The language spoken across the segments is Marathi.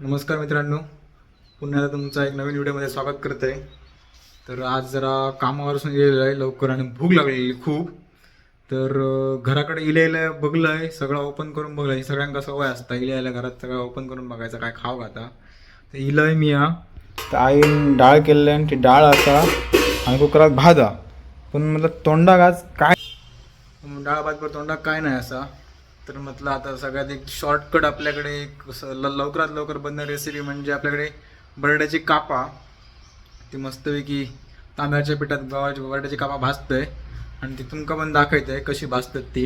नमस्कार मित्रांनो, पुन्हा तुमचं एक नवीन व्हिडिओमध्ये स्वागत करत आहे. तर आज जरा कामावरून गेलेलं आहे लवकर आणि भूक लागलेली खूप. तर घराकडे इलेलं बघलं आहे, सगळं ओपन करून बघलं आहे. सगळ्यांका सवय असता इलेल्या घरात सगळं ओपन करून बघायचं काय खाऊ आता. तर इलंय मी तर आईन डाळ केलं आणि ती डाळ असा आणि कुकरात भाजा. पण म्हटलं तोंडाक आज काय डाळ भात पर तोंडाक काय नाही असा. तर म्हटलं आता सगळ्यात एक शॉर्टकट आपल्याकडे एक लवकरात लवकर बनणारी रेसिपी म्हणजे आपल्याकडे बटाट्याची कापा. ती मस्तपैकी तांदळाच्या पिठात गव्हाची बटाट्याची कापा भाजतंय आणि ती तुमका पण दाखवत आहे कशी भाजतात ती.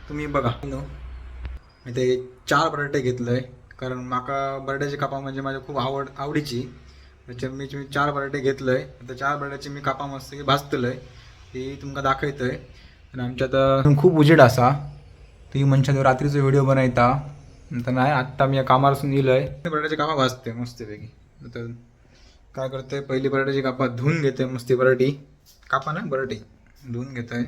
तुम्ही बघा. मी ते 4 बटाटे घेतलंय कारण माका बटाट्याची कापा म्हणजे माझ्या खूप आवडीची. त्याच्यावर मी 4 बटाटे घेतलंय. आता 4 बटाट्याची मी कापा मस्त भाजतलंय ती तुमका दाखवतंय. आणि आमच्यात खूप उजेड असा ती म्हणजे रात्रीचा व्हिडिओ बनायता. तर नाही आत्ता मी या कामापासून येलोय. बटाट्याची कापा भाजते मस्तपैकी. तर काय करते, पहिली बटाट्याची कापा धुवून घेते मस्त. बटाटी कापा ना बटाटी धुवून घेतोय.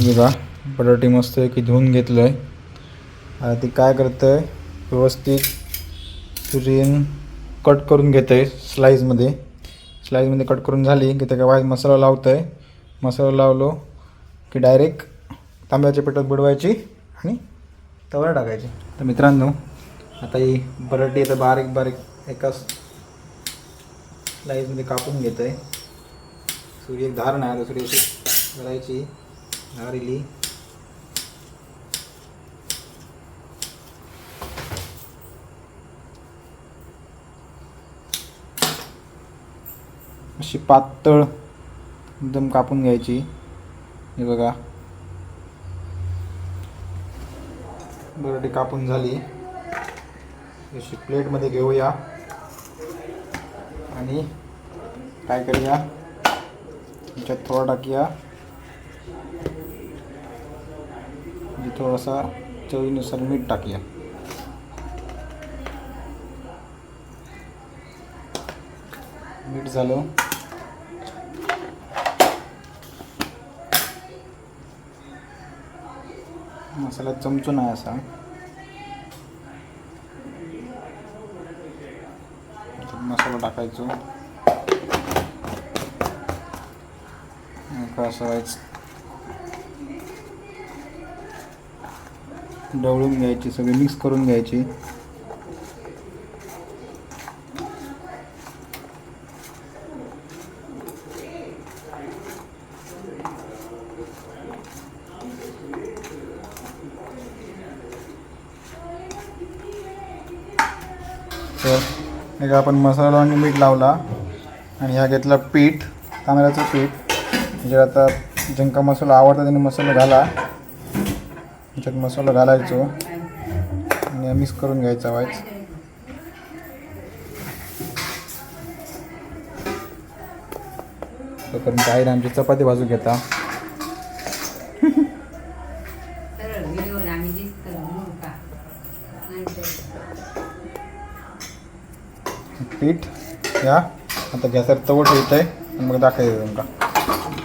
बघा बटाटी मस्तपैकी धुवून घेतलंय. आता ती काय करतंय व्यवस्थित सुरीन कट करून घेतोय स्लाईजमध्ये कट करून झाली की त्याच्या वाईज मसाला लावतोय. मसाला लावलो की डायरेक्ट तांब्याच्या पिठात बुडवायची आणि तव्यावर टाकायची. तर मित्रांनो आता ही बटाटी आता बारीक बारीक एका स्लाईजमध्ये कापून घेतोय. सुरी एक धार नाही, आता सुरी अशी करायची, धार इली अशी पातळ एकदम कापून घ्यायची. हे बघा बटाटी कापून झाली. अशी प्लेटमध्ये घेऊया आणि काय करूया त्याच्यात थोडा टाकूया म्हणजे थोडासा चवीनुसार मीठ टाकूया. मीठ झालं. मसाला चमचो नाही असा मसाला टाकायचो. असं व्हायचं ढवळून घ्यायची, सगळी मिक्स करून घ्यायची. तर एक आपण मसाला आणि मीठ लावला आणि ह्या घेतला पीठ, तांदळाचं पीठ. म्हणजे आता ज्यांका मसाला आवडता त्यांनी मसाला घाला. त्याच्यात मसाला घालायचो आणि मिक्स करून घ्यायचा वाईच. तोपर्यंत आई आमची चपाती भाजून घेता. पीठ या आता गॅसवर तवं ठेवत आहे आणि मग दाखवायचं तुमका.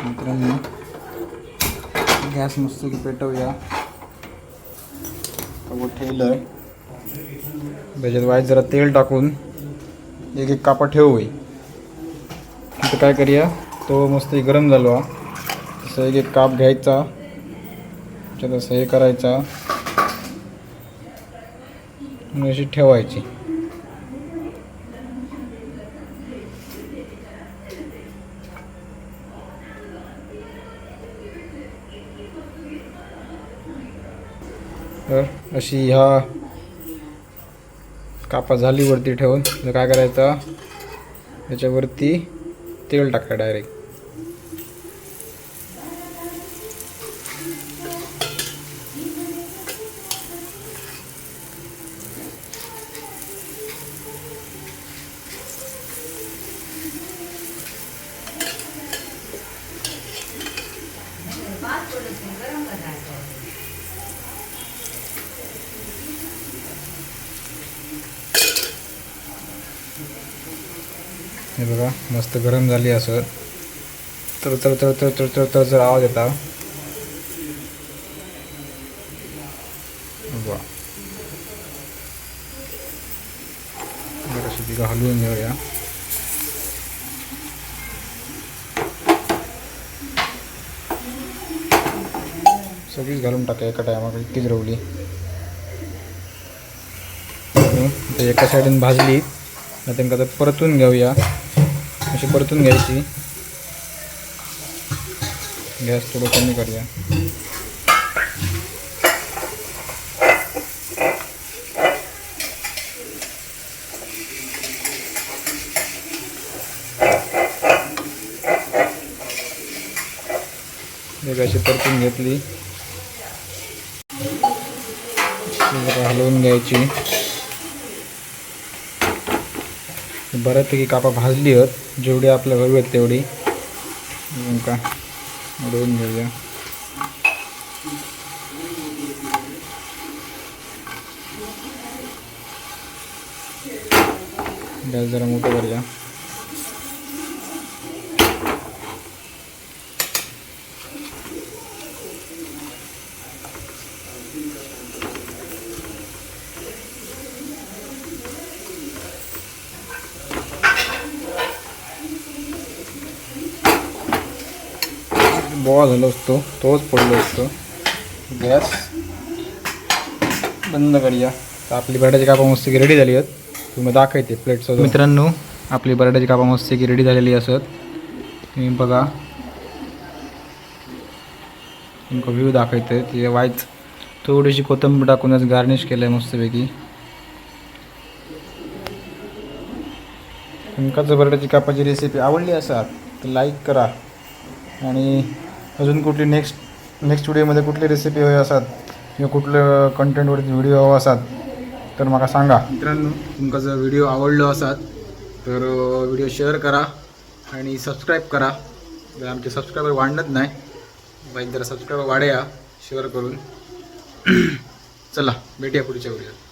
मित्रांनो गॅस मस्त की पेटवूया. तवं ठेवलं आहे त्याच्यात वाईट जरा तेल टाकून एक एक कापा ठेवू. तिथं काय करूया, तो मस्त गरम झालो तसं एक एक काप घ्यायचा, त्याच्यात असं हे करायचा आणि अशी ठेवायची. तर अशी ह्या कापा झाली वरती ठेवून काय करायचं, त्याच्यावरती तेल टाका डायरेक्ट. हे बघा मस्त गरम झाली. असं तर तर तर तर तर तर तर जर आवाज येता वा जराशी ती हलवून घेऊया. सगळीच घालून टाका एका टायमाला, इतकीच रवली. एका साईडून भाजली त्यांना परतून घेऊया. अशी परतून घ्यायची. गॅस थोडं कमी करूया. अशी परतून घेतली, हलवून घ्यायची. बऱ्यापैकी कापा भाजली आहेत, जेवढी आपल्या हवी आहेत तेवढी का हलवून घेऊया. गॅस जरा मोठं करूया. बोळा झालो असतो, तोच पडलो असतो. गॅस बंद करूया. तर आपली बटाट्याची कापा मस्त की रेडी झाली आहेत. तुम्ही दाखवते प्लेटसोबत. मित्रांनो, आपली बटाट्याची कापा मस्त की रेडी झालेली असत. तुम्ही बघा, तुमका व्ह्यू दाखवते. ती वाईच थोडीशी कोथिंबीर टाकूनच गार्निश केलं आहे मस्तपैकी. तुमका जर बटाट्याची कापाची रेसिपी आवडली असाल तर लाईक करा. आणि अजून कुठली नेक्स्ट व्हिडिओमध्ये कुठली रेसिपी हवी असतात किंवा कुठलं कंटेंटवरती व्हिडिओ हवा असतात तर मला सांगा. मित्रांनो, तुमका जर व्हिडिओ आवडलो असतात तर व्हिडिओ शेअर करा आणि सबस्क्राईब करा. जर आमचे सबस्क्रायबर वाढत नाही, बाईक जरा सबस्क्रायबर वाढूया शेअर करून. चला भेटूया पुढच्या व्हिडिओत.